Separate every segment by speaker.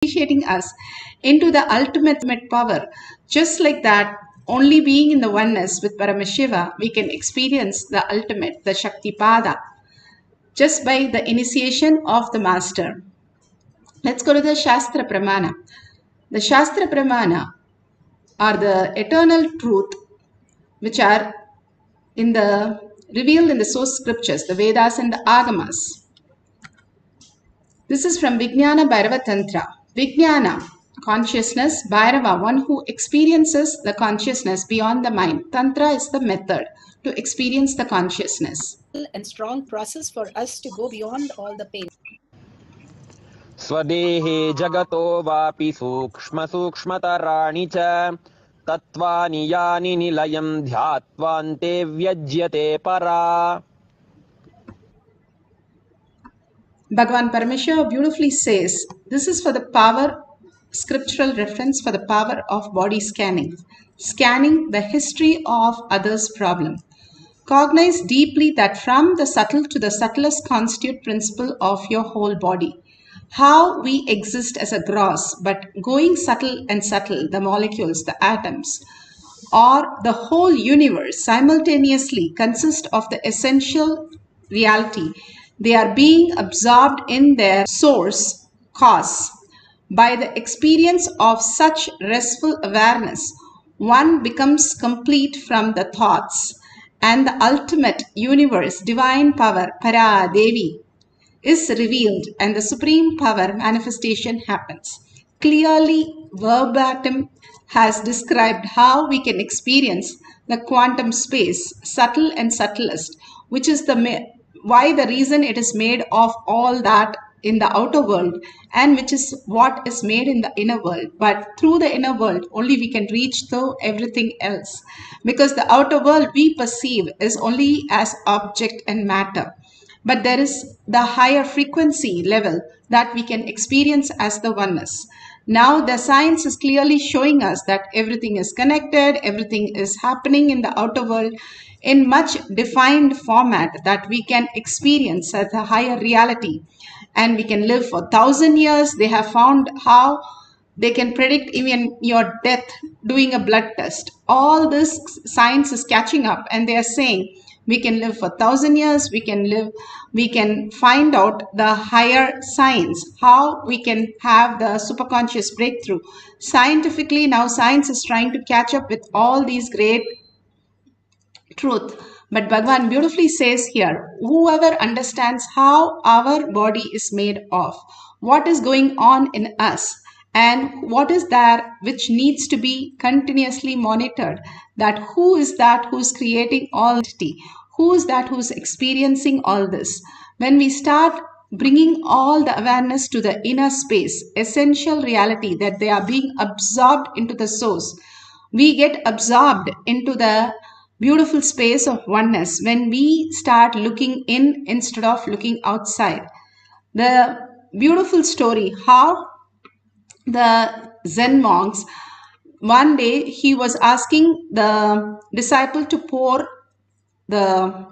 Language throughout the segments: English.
Speaker 1: initiating us into the ultimate power. Just like that, only being in the oneness with Paramashiva, we can experience the ultimate, the Shakti Pada, just by the initiation of the Master. Let's go to the Shastra Pramana. The Shastra Pramana are the eternal truth which are revealed in the source scriptures, the Vedas and the Agamas. This is from Vijnana Bhairava Tantra. Vijnana, consciousness, Bhairava, one who experiences the consciousness beyond the mind. Tantra is the method to experience the consciousness.
Speaker 2: And strong process for us to go beyond all the pain.
Speaker 3: Swadehe jagato vapi sukshma sukshmataraani cha tattvani yani nilayam dhyatvante vyajyate para.
Speaker 1: Bhagavan Parashakti beautifully says, this is for the power, scriptural reference for the power of body scanning. Scanning the history of others' problem. Cognize deeply that from the subtle to the subtlest constitute principle of your whole body. How we exist as a gross, but going subtle and subtle, the molecules, the atoms, or the whole universe simultaneously consist of the essential reality. They are being absorbed in their source, cause. By the experience of such restful awareness, one becomes complete from the thoughts, and the ultimate universe, divine power, Para Devi, is revealed and the supreme power manifestation happens. Clearly, verbatim has described how we can experience the quantum space, subtle and subtlest, which is why the reason it is made of all that in the outer world, and which is what is made in the inner world. But through the inner world, only we can reach through everything else. Because the outer world we perceive is only as object and matter. But there is the higher frequency level that we can experience as the oneness. Now the science is clearly showing us that everything is connected, everything is happening in the outer world in much defined format that we can experience as a higher reality. And we can live for 1,000 years. They have found how they can predict even your death doing a blood test. All this science is catching up, and they are saying we can live for 1,000 years, we can find out the higher science, how we can have the superconscious breakthrough. Scientifically, now science is trying to catch up with all these great truth. But Bhagavan beautifully says here, whoever understands how our body is made of, what is going on in us, and what is there which needs to be continuously monitored, that who is that who's creating all entity, who is that who's experiencing all this. When we start bringing all the awareness to the inner space, essential reality, that they are being absorbed into the source, we get absorbed into the beautiful space of oneness when we start looking in instead of looking outside. The beautiful story how the Zen monks, one day he was asking the disciple to pour the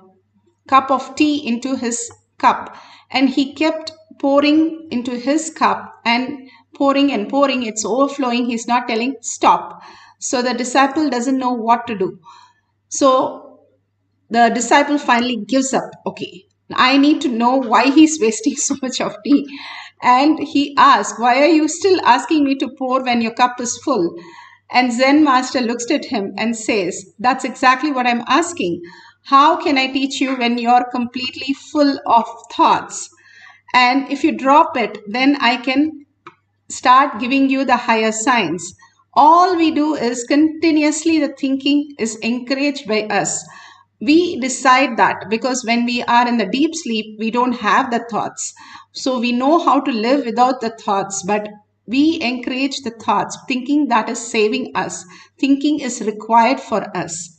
Speaker 1: cup of tea into his cup, and he kept pouring into his cup and pouring, it's overflowing. He's not telling stop. So the disciple doesn't know what to do. So the disciple finally gives up. Okay, I need to know why he's wasting so much of tea. And he asked, why are you still asking me to pour when your cup is full? And Zen master looks at him and says, that's exactly what I'm asking. How can I teach you when you're completely full of thoughts? And if you drop it, then I can start giving you the higher science. All we do is continuously the thinking is encouraged by us. We decide that because when we are in the deep sleep, we don't have the thoughts. So we know how to live without the thoughts, but we encourage the thoughts, thinking that is saving us. Thinking is required for us.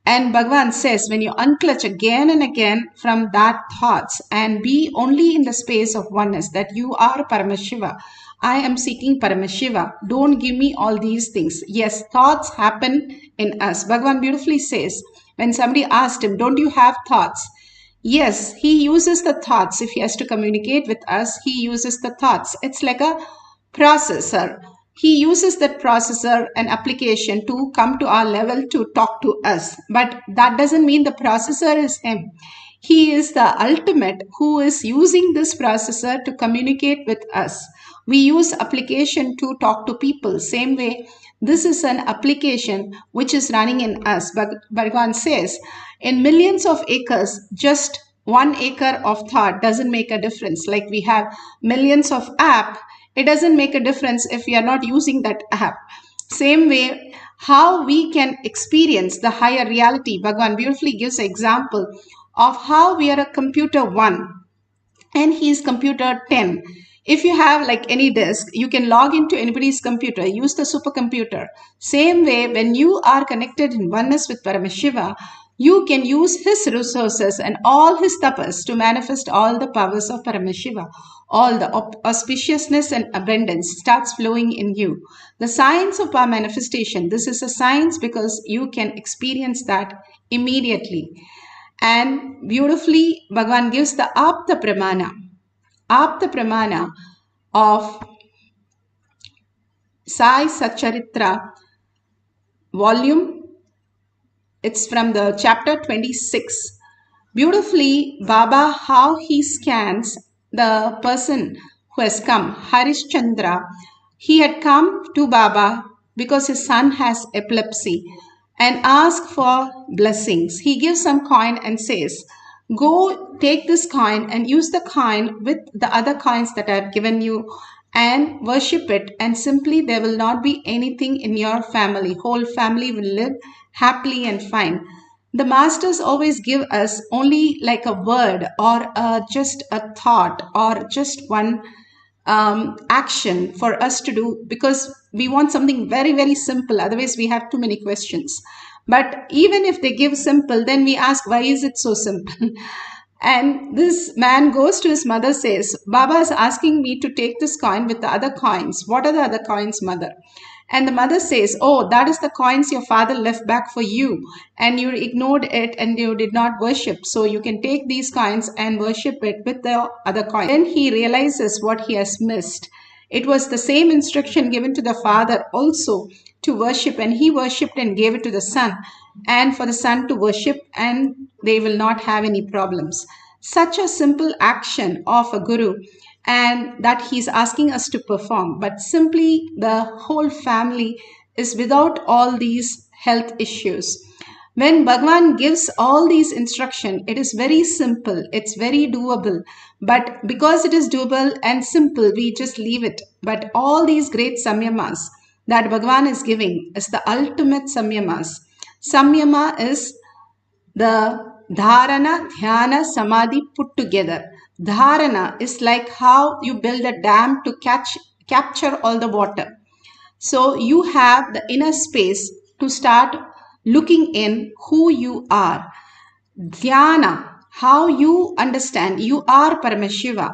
Speaker 1: And Bhagavan says, when you unclutch again and again from that thoughts and be only in the space of oneness, that you are Paramashiva. I am seeking Paramashiva. Don't give me all these things. Yes, thoughts happen in us. Bhagavan beautifully says, when somebody asked him, don't you have thoughts? Yes, he uses the thoughts. If he has to communicate with us, he uses the thoughts. It's like a processor. He uses that processor and application to come to our level to talk to us. But that doesn't mean the processor is him. He is the ultimate who is using this processor to communicate with us. We use application to talk to people. Same way, this is an application which is running in us. But Bhagavan says, in millions of acres, just 1 acre of thought doesn't make a difference. Like we have millions of apps, it doesn't make a difference if we are not using that app. Same way, how we can experience the higher reality. Bhagavan beautifully gives an example of how we are a computer 1 and he is computer 10. If you have like any disk, you can log into anybody's computer, use the supercomputer. Same way, when you are connected in oneness with Paramashiva, you can use his resources and all his tapas to manifest all the powers of Paramashiva. All the auspiciousness and abundance starts flowing in you. The science of our manifestation, this is a science because you can experience that immediately. And beautifully, Bhagavan gives the Apta Pramana of Sai Satcharitra volume. It's from the chapter 26. Beautifully, Baba, how he scans the person who has come, Harishchandra. He had come to Baba because his son has epilepsy and asked for blessings. He gives some coin and says, go take this coin and use the coin with the other coins that I have given you and worship it, and simply there will not be anything in your family. Whole family will live happily and fine. The masters always give us only like a word or just a thought or just one action for us to do, because we want something very, very simple. Otherwise, we have too many questions. But even if they give simple, then we ask, why is it so simple? And this man goes to his mother, says, Baba is asking me to take this coin with the other coins. What are the other coins, mother? And the mother says, oh, that is the coins your father left back for you. And you ignored it and you did not worship. So you can take these coins and worship it with the other coins. Then he realizes what he has missed. It was the same instruction given to the father also to worship, and he worshipped and gave it to the son, and for the son to worship, and they will not have any problems. Such a simple action of a guru, and that he's asking us to perform, but simply the whole family is without all these health issues. When Bhagavan gives all these instruction, it is very simple, it's very doable. But because it is doable and simple, we just leave it. But all these great samyamas that Bhagavan is giving is the ultimate samyamas. Samyama is the dharana, dhyana, samadhi put together. Dharana is like how you build a dam to capture all the water. So you have the inner space to start looking in who you are. Dhyana, how you understand you are Paramashiva.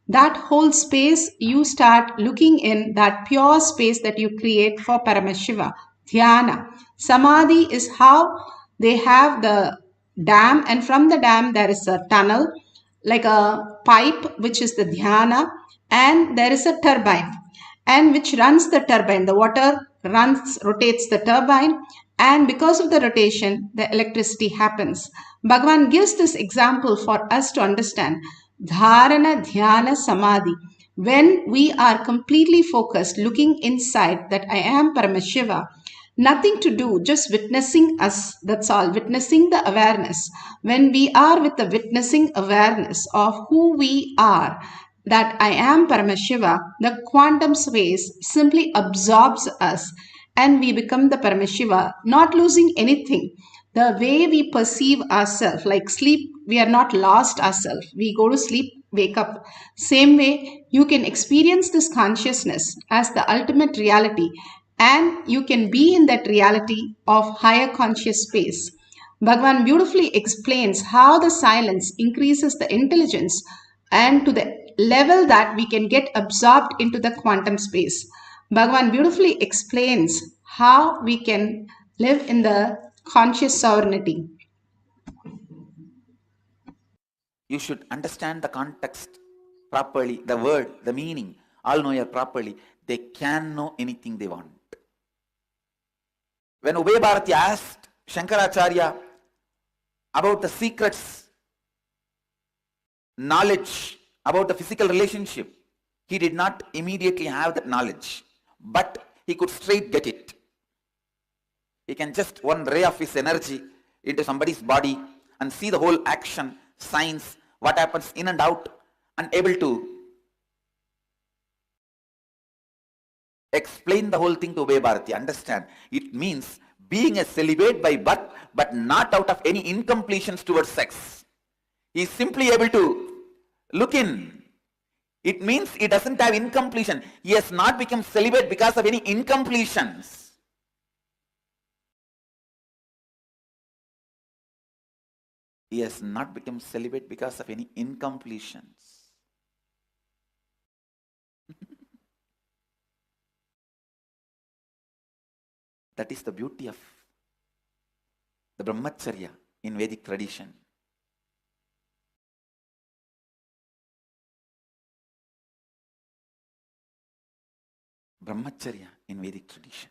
Speaker 1: That whole space, you start looking in that pure space that you create for Paramashiva. Dhyana. Samadhi is how they have the dam, and from the dam there is a tunnel, like a pipe, which is the dhyana, and there is a turbine, and which runs the turbine. The water rotates the turbine, and because of the rotation, the electricity happens. Bhagavan gives this example for us to understand. Dharana, dhyana, samadhi. When we are completely focused, looking inside that I am Paramashiva, nothing to do, just witnessing us, that's all, witnessing the awareness. When we are with the witnessing awareness of who we are, that I am Paramashiva, the quantum space simply absorbs us and we become the Paramashiva, not losing anything. The way we perceive ourselves, like sleep, we are not lost ourselves. We go to sleep, wake up. Same way, you can experience this consciousness as the ultimate reality, and you can be in that reality of higher conscious space. Bhagavan beautifully explains how the silence increases the intelligence and to the level that we can get absorbed into the quantum space. Bhagavan beautifully explains how we can live in the conscious sovereignty.
Speaker 4: You should understand the context properly, the word, the meaning, all know it properly. they can know anything they want. When Ubay Bharati asked Shankaracharya about the secrets, knowledge about the physical relationship, he did not immediately have that knowledge, but he could straight get it. He can just one ray of his energy into somebody's body and see the whole action, signs, what happens in and out, and able to explain the whole thing to Ubay Bharati. Understand? It means being a celibate by birth, but not out of any incompletions towards sex. He is simply able to look in. It means he doesn't have incompletion. He has not become celibate because of any incompletions. He has not become celibate because of any incompletions. That is the beauty of the Brahmacharya in Vedic tradition. Brahmacharya in Vedic tradition.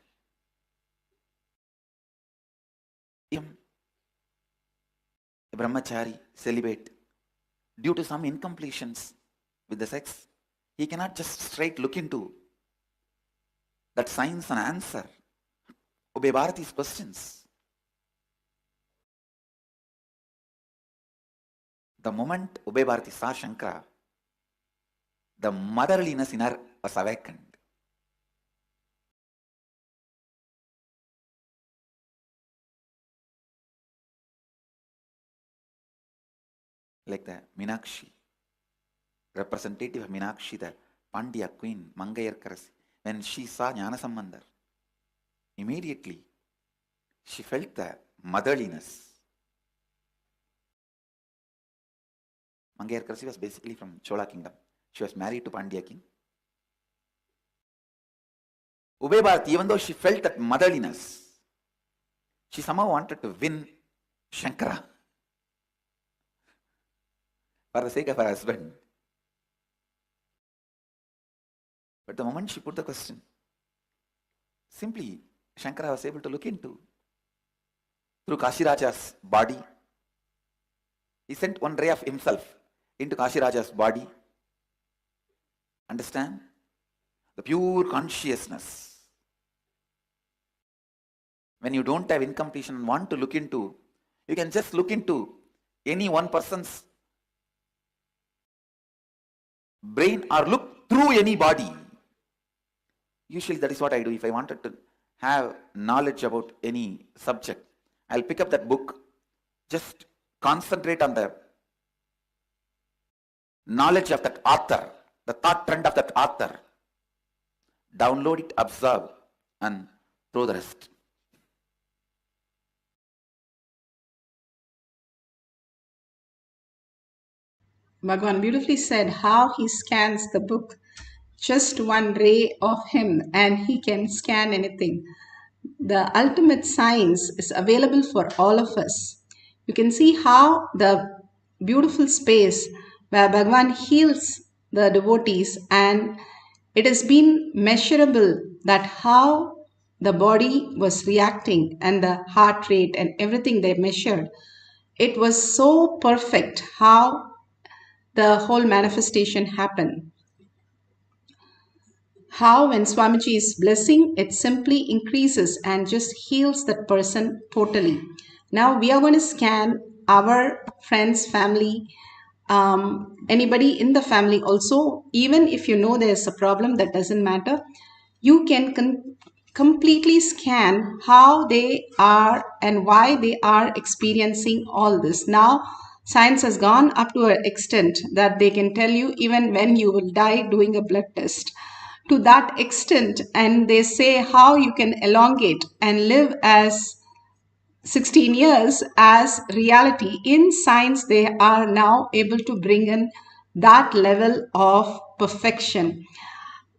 Speaker 4: A brahmachari, celibate, due to some incompletions with the sex, he cannot just straight look into that signs and answer Ubay Bharati's questions. The moment Ubay Bharati saw Shankara, the motherliness in her was awakened. Like the Meenakshi, representative of Meenakshi, the Pandya queen, Mangayarkarasi, when she saw Jnanasambandar, immediately she felt the motherliness. Mangayarkarasi was basically from Chola kingdom. She was married to Pandya king. Ubay Bharati, even though she felt that motherliness, she somehow wanted to win Shankara for the sake of her husband. But the moment she put the question, simply Shankara was able to look into. Through Kashiraja's body, he sent one ray of himself into Kashiraja's body. Understand? The pure consciousness. When you don't have incompletion and want to look into, you can just look into any one person's brain or look through any body. Usually that is what I do. If I wanted to have knowledge about any subject, I'll pick up that book, just concentrate on the knowledge of that author, the thought trend of that author, download it, observe, and throw the rest.
Speaker 1: Bhagavan beautifully said how he scans the book. Just one ray of him and he can scan anything. The ultimate science is available for all of us. You can see how the beautiful space where Bhagavan heals the devotees, and it has been measurable that how the body was reacting and the heart rate and everything they measured. It was so perfect how the whole manifestation happened. How when Swamiji is blessing, it simply increases and just heals that person totally. Now we are going to scan our friends, family, anybody in the family also. Even if you know there's a problem, that doesn't matter. You can completely scan how they are and why they are experiencing all this. Now science has gone up to an extent that they can tell you even when you will die doing a blood test, to that extent. And they say how you can elongate and live as 16 years as reality. In science, they are now able to bring in that level of perfection.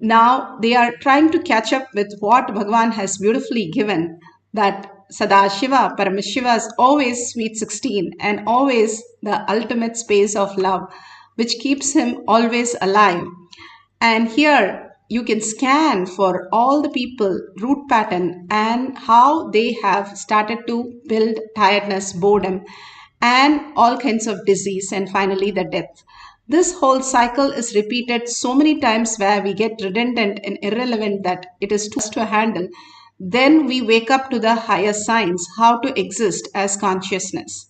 Speaker 1: Now they are trying to catch up with what Bhagavan has beautifully given, that Sadashiva, Paramashiva is always sweet 16 and always the ultimate space of love, which keeps him always alive. And here you can scan for all the people, root pattern, and how they have started to build tiredness, boredom, and all kinds of disease, and finally the death. This whole cycle is repeated so many times where we get redundant and irrelevant that it is too much to handle. Then we wake up to the higher science, how to exist as consciousness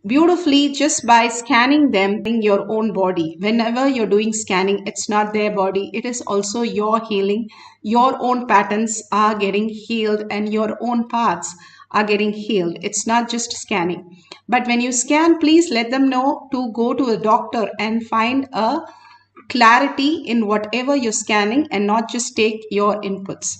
Speaker 1: beautifully just by scanning them in your own body. Whenever you're doing scanning, it's not their body, it is also your healing. Your own patterns are getting healed and your own paths are getting healed. It's not just scanning. But when you scan, please let them know to go to a doctor and find a clarity in whatever you're scanning and not just take your inputs,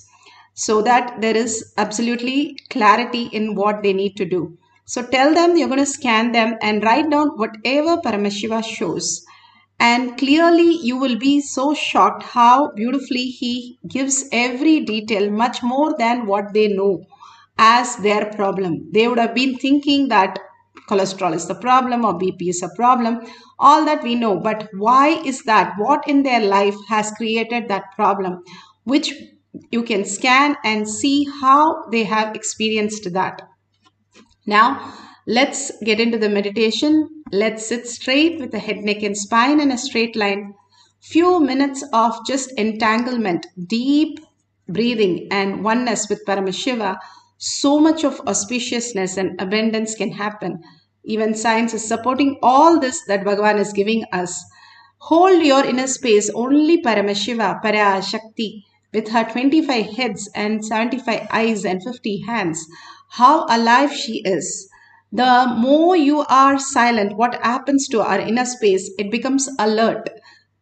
Speaker 1: so that there is absolutely clarity in what they need to do. So tell them you're going to scan them and write down whatever Paramashiva shows. And clearly you will be so shocked how beautifully he gives every detail, much more than what they know as their problem. They would have been thinking that cholesterol is the problem or BP is a problem, all that we know. But why is that? What in their life has created that problem, which you can scan and see how they have experienced that. Now, let's get into the meditation. Let's sit straight with the head, neck, and spine in a straight line. Few minutes of just entanglement, deep breathing, and oneness with Paramashiva. So much of auspiciousness and abundance can happen. Even science is supporting all this that Bhagavan is giving us. Hold your inner space. Only Paramashiva, Parashakti, with her 25 heads and 75 eyes and 50 hands. How alive she is. The more you are silent, what happens to our inner space? It becomes alert.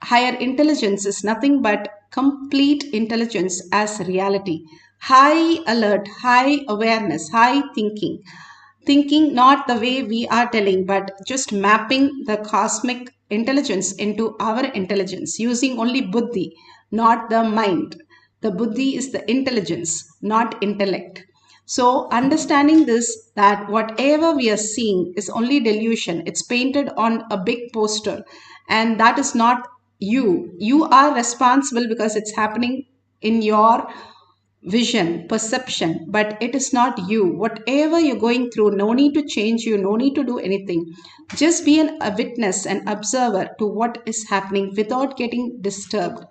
Speaker 1: Higher intelligence is nothing but complete intelligence as reality. High alert, high awareness, high thinking. Thinking not the way we are telling, but just mapping the cosmic intelligence into our intelligence, using only buddhi, not the mind. The buddhi is the intelligence, not intellect. So understanding this, that whatever we are seeing is only delusion. It's painted on a big poster and that is not you. You are responsible because it's happening in your vision, perception, but it is not you. Whatever you're going through, no need to change you, no need to do anything. Just be a witness and observer to what is happening without getting disturbed,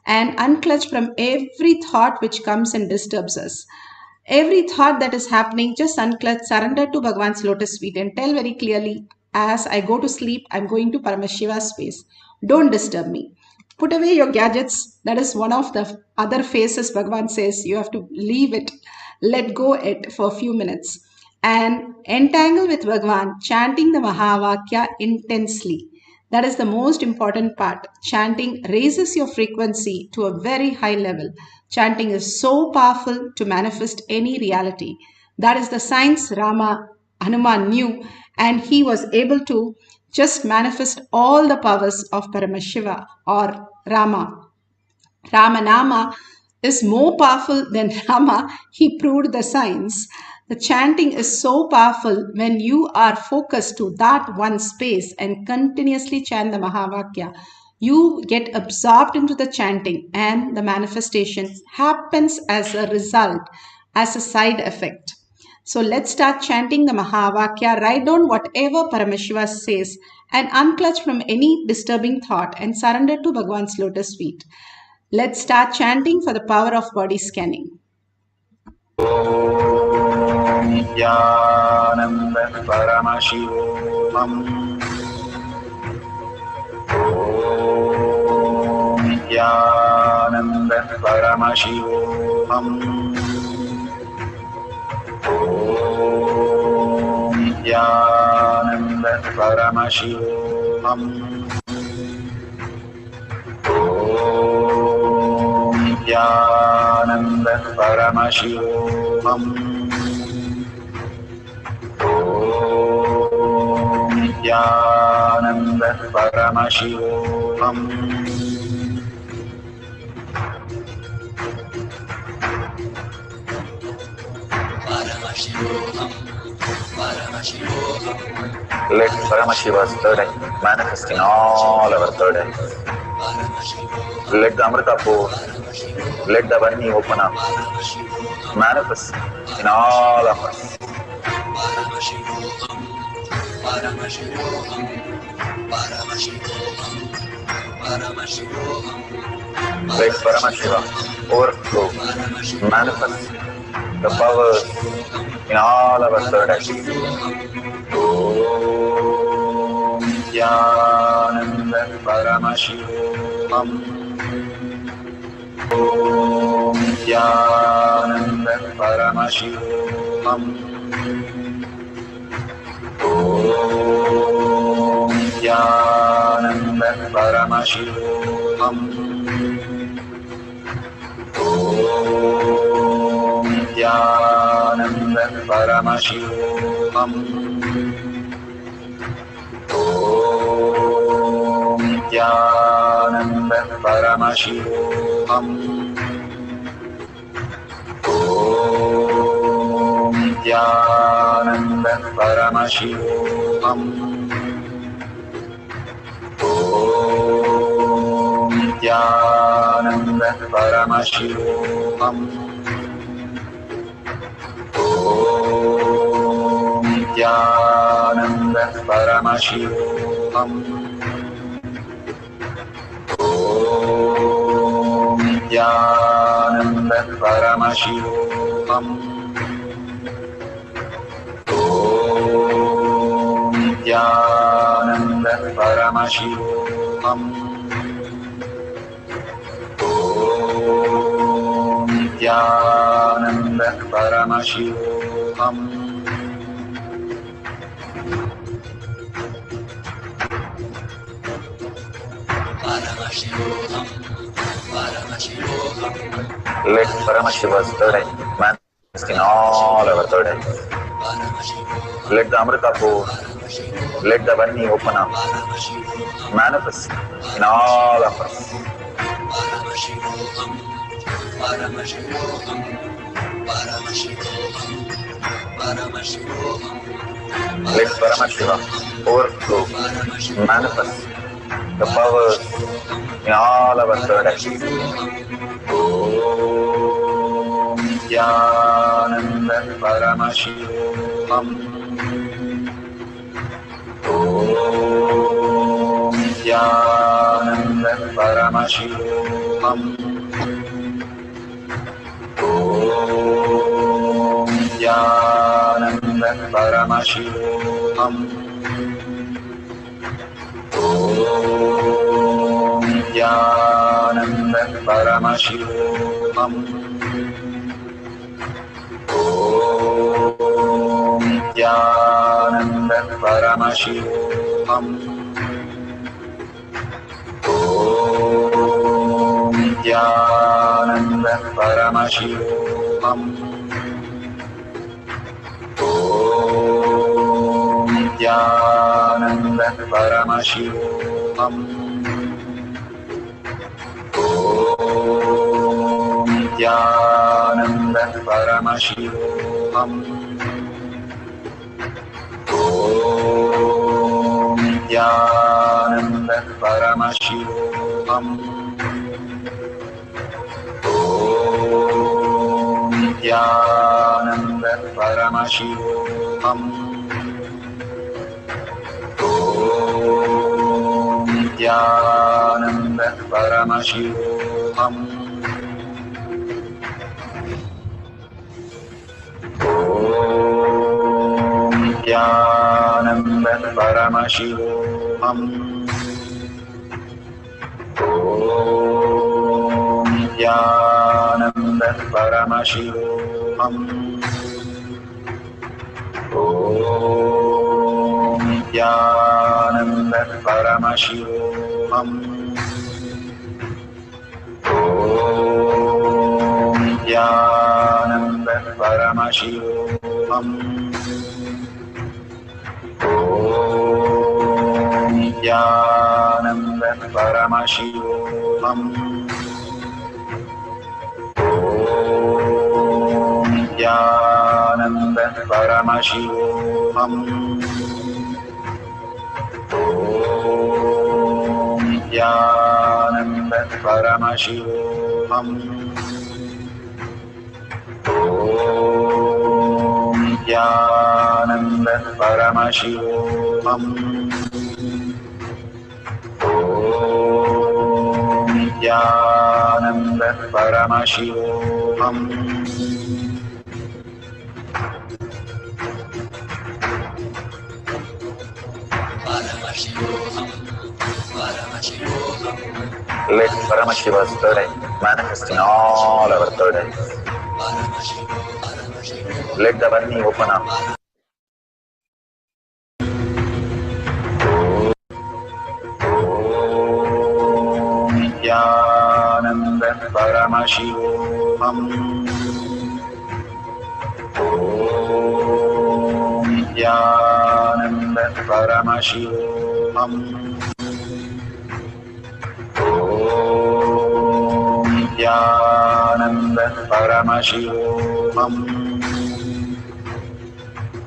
Speaker 1: and unclutch from every thought which comes and disturbs us. Every thought that is happening, just unclutch, surrender to Bhagavan's lotus feet and tell very clearly, as I go to sleep, I'm going to Paramashiva's space. Don't disturb me. Put away your gadgets. That is one of the other phases Bhagavan says. You have to leave it, let go it for a few minutes. And entangle with Bhagavan, chanting the Mahavakya intensely. That is the most important part. Chanting raises your frequency to a very high level. Chanting is so powerful to manifest any reality. That is the science Rama Hanuman knew, and he was able to just manifest all the powers of Paramashiva or Rama. Ramanama is more powerful than Rama. He proved the science. The chanting is so powerful when you are focused to that one space and continuously chant the Mahavakya. You get absorbed into the chanting and the manifestation happens as a result, as a side effect. So let's start chanting the Mahavakya. Write down whatever Paramashiva says and unclutch from any disturbing thought and surrender to Bhagavan's lotus feet. Let's start chanting for the power of body scanning.
Speaker 5: Om Nithyananda Paramashivoham. Om Nithyananda Paramashivoham. Om Nithyananda Paramashivoham. Om Nithyananda Paramashivoham. Om Nithyananda Paramashivoham. Let Paramashiva's third eye manifest in all our third eyes. Let the Amrita pour Let the Varni open up, manifest in all of us.
Speaker 6: Paramashivoham, Paramashivoham, Paramashivoham, Paramashivoham.
Speaker 5: Let Paramashiva overflow, manifest the powers in all our third eye. Om Nithyananda Paramashivam. Om Nithyananda Paramashivam. Om Nithyananda Paramashivam. Om Nithyananda Paramashivam. Om Nithyananda Paramashivoham. Om Nithyananda Paramashivoham. Om Nithyananda Paramashivoham. Om Nithyananda Paramashivoham. Om Nithyananda Paramashivoham. Om Nithyananda Paramashivoham. Om Nithyananda Paramashivoham.
Speaker 6: Paramashivoham, Paramashivoham.
Speaker 5: Let Paramashiva's third eye manifest in all our third eyes. Let the Amrita pour, let the Varni open up, manifest in all of us.
Speaker 6: Paramashivoham, Paramashivoham, Paramashivoham, Paramashivoham.
Speaker 5: Let Paramashiva overflow, manifest the powers in all our third eyes. Om Nithyananda Paramashivam. Om Nithyananda Paramashivam. Om Nithyananda Paramashivam. Om Nithyananda Paramashivoham. Om Nithyananda Paramashivoham. Om Nithyananda Paramashivoham. Om Nithyananda Paramashivoham. Om Nithyananda Paramashivoham. Om Nithyananda Paramashivoham. Om Nithyananda Paramashivoham. Om Nithyananda Paramashivoham. Om Nithyananda Paramashivoham. Om Nithyananda Paramashivoham. Om Nithyananda Paramashivoham. Om Nithyananda Paramashivoham. Om Nithyananda Paramashivoham. Om Nithyananda Paramashivoham. Om Nithyananda Paramashivoham. Nithyananda Paramashivoham. Om Nithyananda Paramashivoham.
Speaker 6: Paramashivoham. Paramashivoham.
Speaker 5: Let Paramashiva's third eye manifest in all our third eyes. Let the Varni open up. Om Nithyananda Paramashivoham. Om Nithyananda Paramashivoham. Om Nithyananda Paramashivoham.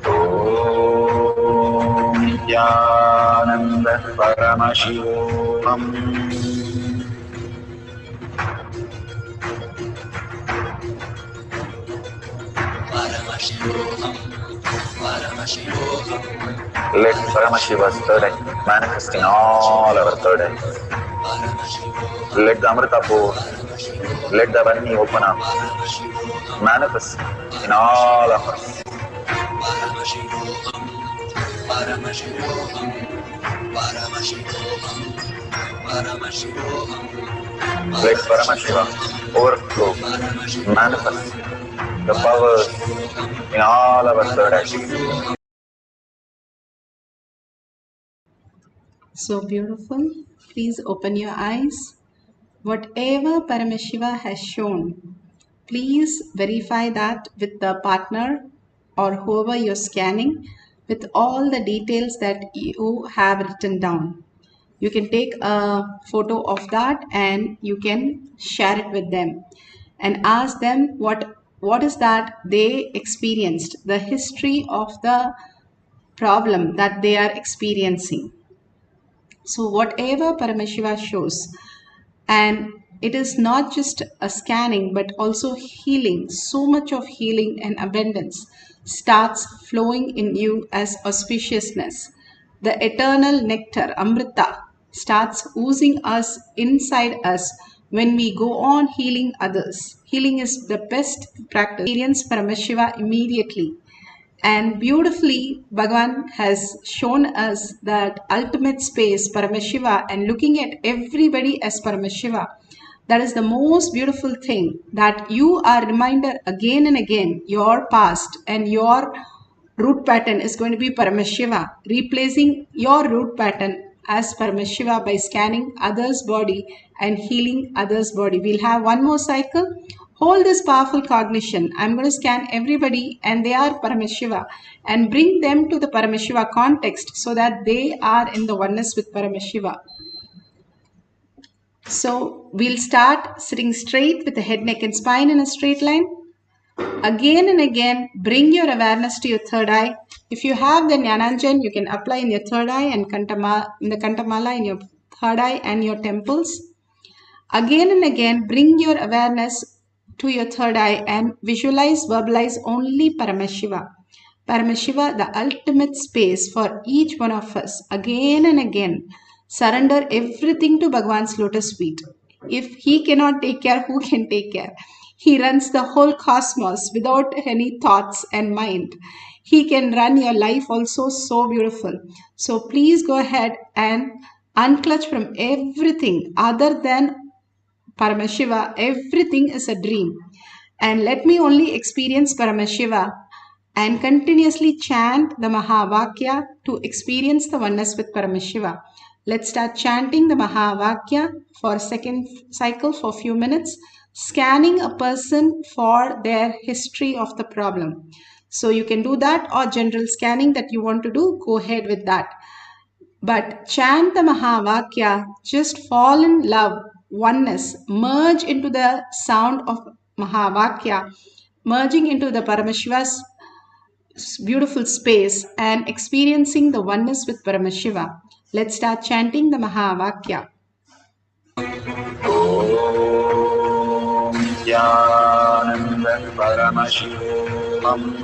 Speaker 5: Om Nithyananda Paramashivoham.
Speaker 6: Paramashivoham. Paramashivoham.
Speaker 5: Let Paramashiva's third eye manifest in all our third eyes. Let the Amrita pour, let the Varni open up, manifest in all of us.
Speaker 6: Paramashivoham. Paramashivoham. Paramashivoham. Paramashivoham.
Speaker 5: Let Paramashiva overflow, manifest the powers in all our third eyes.
Speaker 1: So beautiful. Please open your eyes. Whatever Paramashiva has shown, please verify that with the partner or whoever you're scanning with all the details that you have written down. You can take a photo of that and you can share it with them and ask them what is that they experienced, the history of the problem that they are experiencing. So whatever Paramashiva shows, and it is not just a scanning but also healing, so much of healing and abundance starts flowing in you as auspiciousness. The eternal nectar, Amrita, starts oozing us inside us when we go on healing others. Healing is the best practice. Experience Paramashiva immediately. And beautifully, Bhagavan has shown us that ultimate space, Paramashiva, and looking at everybody as Paramashiva. That is the most beautiful thing, that you are reminded again and again, your past and your root pattern is going to be Paramashiva, replacing your root pattern as Paramashiva by scanning others' body and healing others' body. We'll have one more cycle. Hold this powerful cognition. I'm going to scan everybody and they are Paramashiva and bring them to the Paramashiva context so that they are in the oneness with Paramashiva. So we'll start sitting straight with the head, neck and spine in a straight line. Again and again, bring your awareness to your third eye. If you have the Jnananjan, you can apply in your third eye and in the Kantamala in your third eye and your temples. Again and again, bring your awareness to your third eye and visualize, verbalize only Paramashiva. Paramashiva, the ultimate space for each one of us. Again and again, surrender everything to Bhagavan's lotus feet. If he cannot take care, who can take care? He runs the whole cosmos without any thoughts and mind. He can run your life also so beautiful. So please go ahead and unclutch from everything other than Paramashiva. Everything is a dream. And let me only experience Paramashiva and continuously chant the Mahavakya to experience the oneness with Paramashiva. Let's start chanting the Mahavakya for second cycle for a few minutes, scanning a person for their history of the problem. So you can do that, or general scanning that you want to do, go ahead with that. But chant the Mahavakya, just fall in love, oneness, merge into the sound of Mahavakya, merging into the Paramashiva's beautiful space and experiencing the oneness with Paramashiva. Let's start chanting the Mahavakya.
Speaker 5: Om Nithyananda Paramashivoham.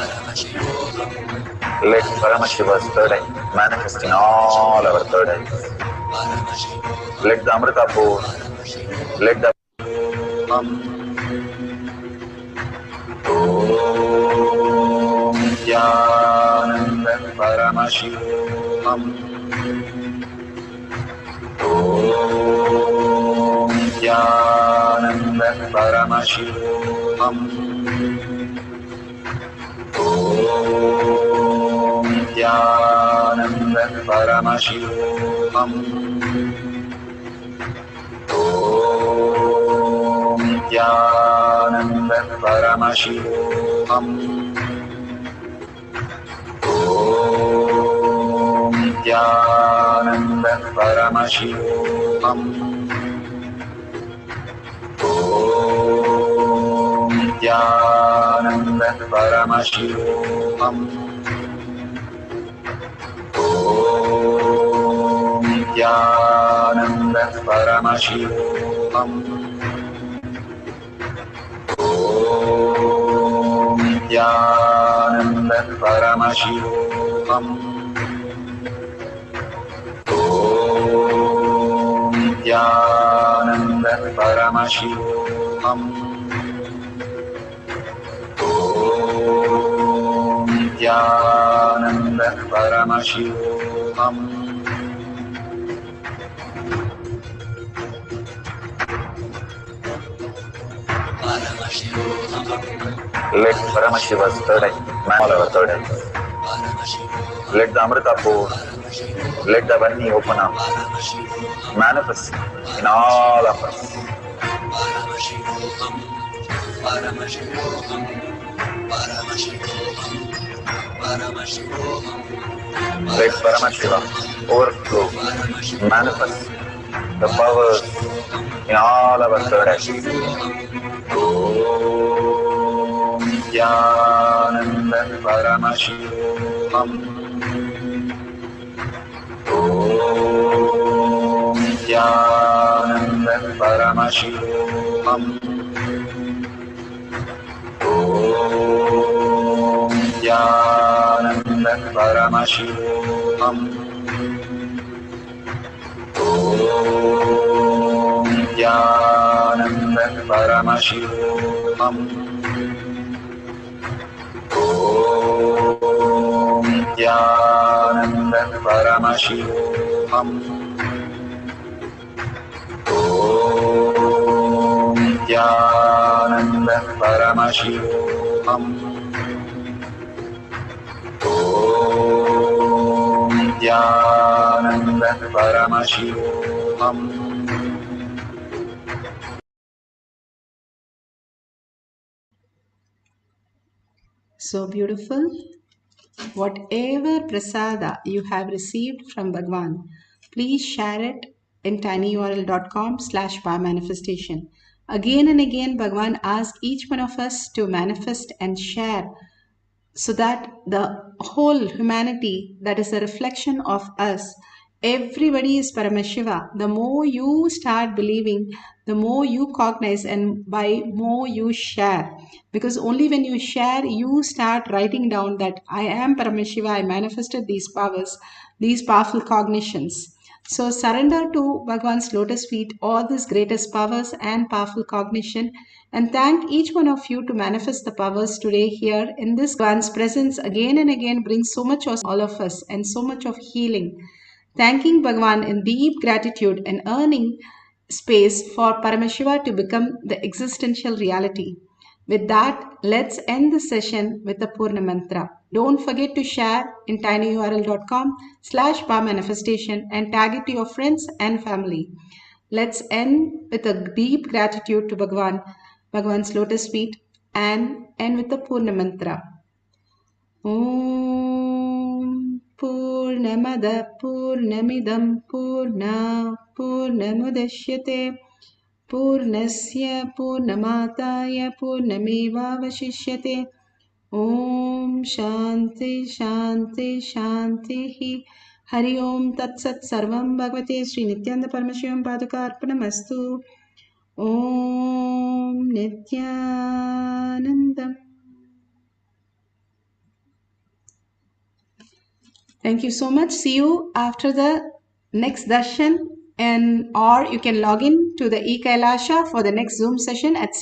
Speaker 6: Paramashivoham.
Speaker 5: Let Paramashiva's third eye manifest in all our third eyes.
Speaker 6: Paramashivoham.
Speaker 5: Let the Amrita pour.
Speaker 6: Paramashivoham.
Speaker 5: Let the Om Nithyananda Paramashivam. Om Nithyananda Paramashivam. Om Nithyananda Paramashivam. Om Nithyananda Paramashivoham. Om Nithyananda Paramashivoham. Om Nithyananda Paramashivoham. Om Nithyananda Paramashivoham. Om Nithyananda Paramashivoham. Om Nithyananda Paramashivoham. Om Nithyananda Paramashivoham.
Speaker 6: Paramashivoham.
Speaker 5: Let Paramashiva's third eye man all our third eyes.
Speaker 6: Paramashivoham.
Speaker 5: Let the Amrita pour.
Speaker 6: Paramashivoham.
Speaker 5: Let the Vani open up.
Speaker 6: Paramashivoham.
Speaker 5: Manifest in all of us.
Speaker 6: Paramashivoham. Paramashivoham. Paramashivoham. Paramashivoham.
Speaker 5: Let Paramashiva overflow, manifest the powers in all our third eyes. Om Nithyananda Paramashivam. Om Nithyananda Paramashivam. Om Nithyananda Paramashivam. Om Nithyananda Paramashivam. Om Nithyananda Paramashivam. Om Nithyananda Paramashivam. Om Nithyananda Paramashivoham.
Speaker 1: So beautiful. Whatever prasada you have received from Bhagwan, please share it in tinyurl.com/powermanifestation. Again and again, Bhagwan asks each one of us to manifest and share so that the whole humanity that is a reflection of us, everybody is Paramashiva. The more you start believing, the more you cognize, and by more you share, because only when you share you start writing down that I am Paramashiva, I manifested these powers, these powerful cognitions. So surrender to Bhagwan's lotus feet all these greatest powers and powerful cognition, and thank each one of you to manifest the powers today here in this Bhagwan's presence again and again brings so much of all of us and so much of healing. Thanking Bhagwan in deep gratitude and earning space for Paramashiva to become the existential reality. With that, let's end the session with the Purna Mantra. Don't forget to share in tinyurl.com/powermanifestation and tag it to your friends and family. Let's end with a deep gratitude to Bhagwan's lotus feet, and end with the Purna Mantra. Om Purnamada Purnamidam Purna Purnamudashyate Purnasya Purnamataya Purnamevavashishyate. Om Shanti Shanti Shanti. Hari Om Tat Sat Sarvam Bhagavate Sri Nithyananda Paramashivam Paduka Arpanamastu. Om Nithyanandam. Thank you so much. See you after the next darshan, or you can log in to the eKailasha for the next Zoom session at